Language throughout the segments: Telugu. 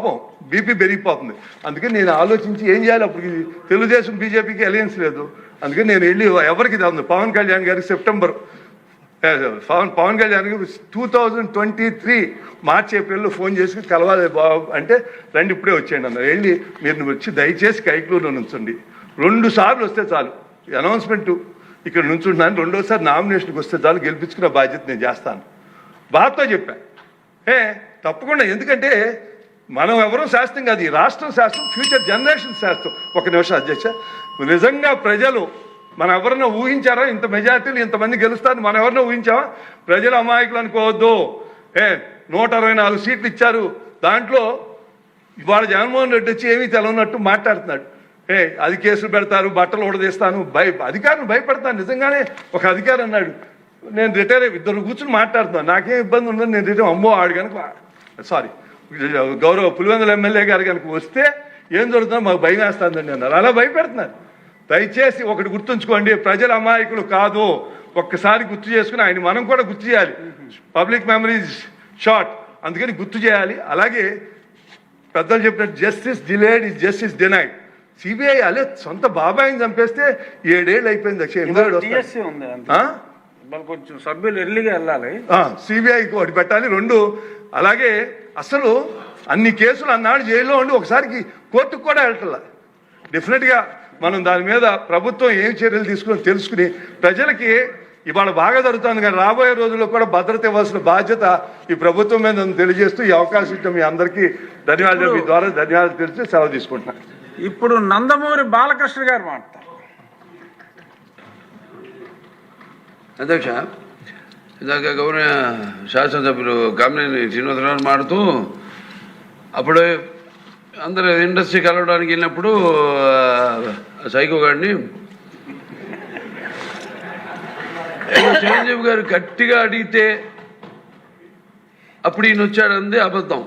పాపం బీపీ పెరిగిపోతుంది. అందుకని నేను ఆలోచించి ఏం చేయాలి, అప్పుడు తెలుగుదేశం బీజేపీకి అలయన్స్ లేదు. అందుకని నేను వెళ్ళి ఎవరికి ఇది పవన్ కళ్యాణ్ గారికి సెప్టెంబర్ పవన్ కళ్యాణ్ గారికి 2023 మార్చి ఏప్రిల్లో ఫోన్ చేసి కలవాలి బాబు అంటే రండి ఇప్పుడే వచ్చేయండి అన్నారు. వెళ్ళి మీరు వచ్చి దయచేసి కైక్లూరులో నుంచండి, 2 సార్లు వస్తే చాలు, అనౌన్స్మెంట్ ఇక్కడ నుంచుంటున్నాను, 2వ సారి నామినేషన్కి వస్తే చాలు, గెలిపించుకున్న బాధ్యత నేను చేస్తాను బాధతో చెప్పాను. తప్పకుండా, ఎందుకంటే మనం ఎవరూ శాస్త్రం కాదు, ఈ రాష్ట్రం శాస్త్రం, ఫ్యూచర్ జనరేషన్ శాస్త్రం. ఒక నిమిషం అధ్యక్ష, నిజంగా ప్రజలు మనం ఎవరన్నా ఊహించారా ఇంత మెజార్టీలు ఇంతమంది గెలుస్తారని? మనం ఎవరన్నా ఊహించామా? ప్రజలు అమాయకులు అనుకోవద్దు. 164 సీట్లు ఇచ్చారు, దాంట్లో ఇవాళ జగన్మోహన్ రెడ్డి వచ్చి ఏమీ తెలవనట్టు మాట్లాడుతున్నాడు. అది కేసులు పెడతారు, బట్టలు ఉడదీస్తాను, అధికారులు భయపడతాను. నిజంగానే ఒక అధికారి అన్నాడు, నేను రిటైర్ అయ్యి 2 కూర్చుని మాట్లాడుతున్నాను, నాకేం ఇబ్బంది ఉండదు, నేను రిటైర్ అమ్మో ఆడు కనుక గౌరవ పులివెందుల ఎమ్మెల్యే గారు కనుక వస్తే ఏం జరుగుతుందో మాకు భయం వేస్తుందండి అన్నారు. అలా భయపెడుతున్నారు. దయచేసి ఒకటి గుర్తుంచుకోండి, ప్రజల అమాయకులు కాదు. ఒక్కసారి గుర్తు చేసుకుని ఆయన మనం కూడా గుర్తు చేయాలి. పబ్లిక్ మెమరీస్ షార్ట్, అందుకని గుర్తు చేయాలి. అలాగే పెద్దలు చెప్పినట్టు justice delayed is justice denied. CBI అలే సొంత బాబాయిని చంపేస్తే 7 ఏళ్ళు అయిపోయింది. కొంచెం సభ్యులు ఎర్లీగా వెళ్ళాలి, సిబిఐకి ఒకటి పెట్టాలి. 2 అలాగే అసలు అన్ని కేసులు అన్నాడు జైల్లో ఉండి ఒకసారికి కోర్టుకు కూడా వెళ్ళట్లా. డెఫినెట్గా మనం దాని మీద ప్రభుత్వం ఏం చర్యలు తీసుకుని తెలుసుకుని ప్రజలకి ఇవాళ బాగా జరుగుతుంది, కానీ రాబోయే రోజుల్లో కూడా భద్రత ఇవ్వాల్సిన బాధ్యత ఈ ప్రభుత్వం మీద తెలియజేస్తూ ఈ అవకాశం ఇచ్చిన మీ అందరికీ ధన్యవాదాలు, మీ ద్వారా ధన్యవాదాలు తెలిసి సెలవు తీసుకుంటున్నాను. ఇప్పుడు నందమూరి బాలకృష్ణ గారు మాట్లాడతారు. అధ్యక్ష, ఇందాక గౌరవ శాసనసభ్యులు కామినేని శ్రీనివాసరావు మాడుతూ అప్పుడు అందరూ ఇండస్ట్రీ కలవడానికి వెళ్ళినప్పుడు సైకో గారిని చిరంజీవి గారు గట్టిగా అడిగితే అప్పుడు ఈయన వచ్చాడంది అబద్ధం.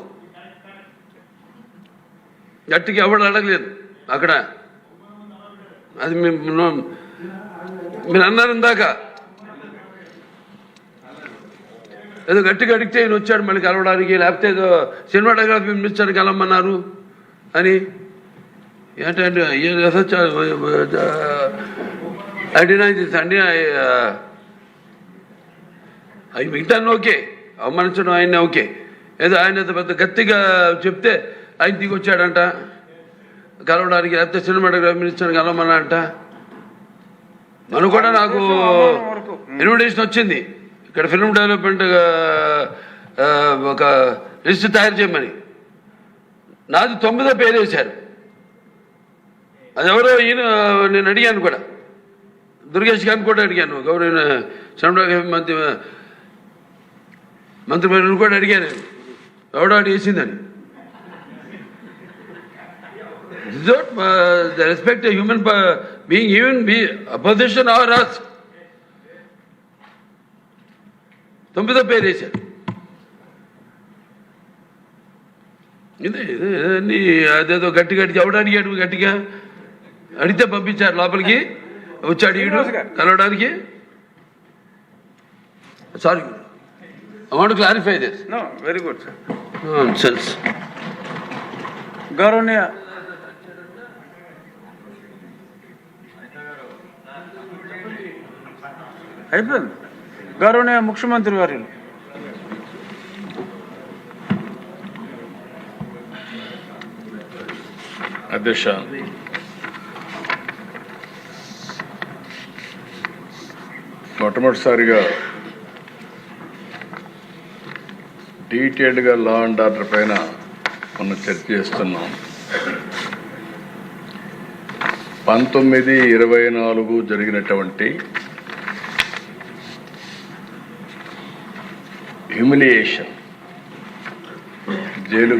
గట్టిగా ఎవడు అడగలేదు అక్కడ. అది మీరు అన్నారు ఇందాక, ఏదో గట్టిగా అడిగితే ఈయన వచ్చాడు మళ్ళీ కలవడానికి, లేకపోతే ఏదో సినిమాటోగ్రఫీ మినిస్టర్ కలవమన్నారు అని. ఏంటంటే అవి మిగతాన్ని ఓకే, అవమానించడం ఆయన ఓకే, ఏదో ఆయన పెద్ద గట్టిగా చెప్తే ఆయన దిగి వచ్చాడంట కలవడానికి, లేకపోతే సినిమాటోగ్రఫీ మినిస్టర్ కలవమన్నా అంట. మనం కూడా నాకు ఇన్విటేషన్ వచ్చింది ఇక్కడ ఫిల్మ్ డెవలప్మెంట్ ఒక లిస్ట్ తయారు చేయమని. నాది 9వ పేరు వేశారు. అది ఎవరో ఈయన నేను అడిగాను కూడా, దుర్గేష్ గారిని కూడా అడిగాను, గౌరవ సినిమాటోగ్రఫీ మంత్రివర్యులు కూడా అడిగాను, ఎవడో అడిగేసిందని. The respect a human being, even be opposition or us. 9వ పేరు వేశారు. ఇదే అదేదో గట్టిగా ఎవడు అడిగాడు, గట్టిగా అడిగితే పంపించారు లోపలికి, వచ్చాడు ఈడు కలవడానికి. Sorry, I want to clarify this. No, very good, sir. Nonsense. గౌరవనీయ అయిపోయింది. గౌరవనీయ ముఖ్యమంత్రి వర్యులు. అధ్యక్ష, మొట్టమొదటిసారిగా డీటెయిల్డ్గా లా అండ్ ఆర్డర్ పైన మనం చర్చ చేస్తున్నాం. 19/24 జరిగినటువంటి హ్యూమిలియేషన్, జైలు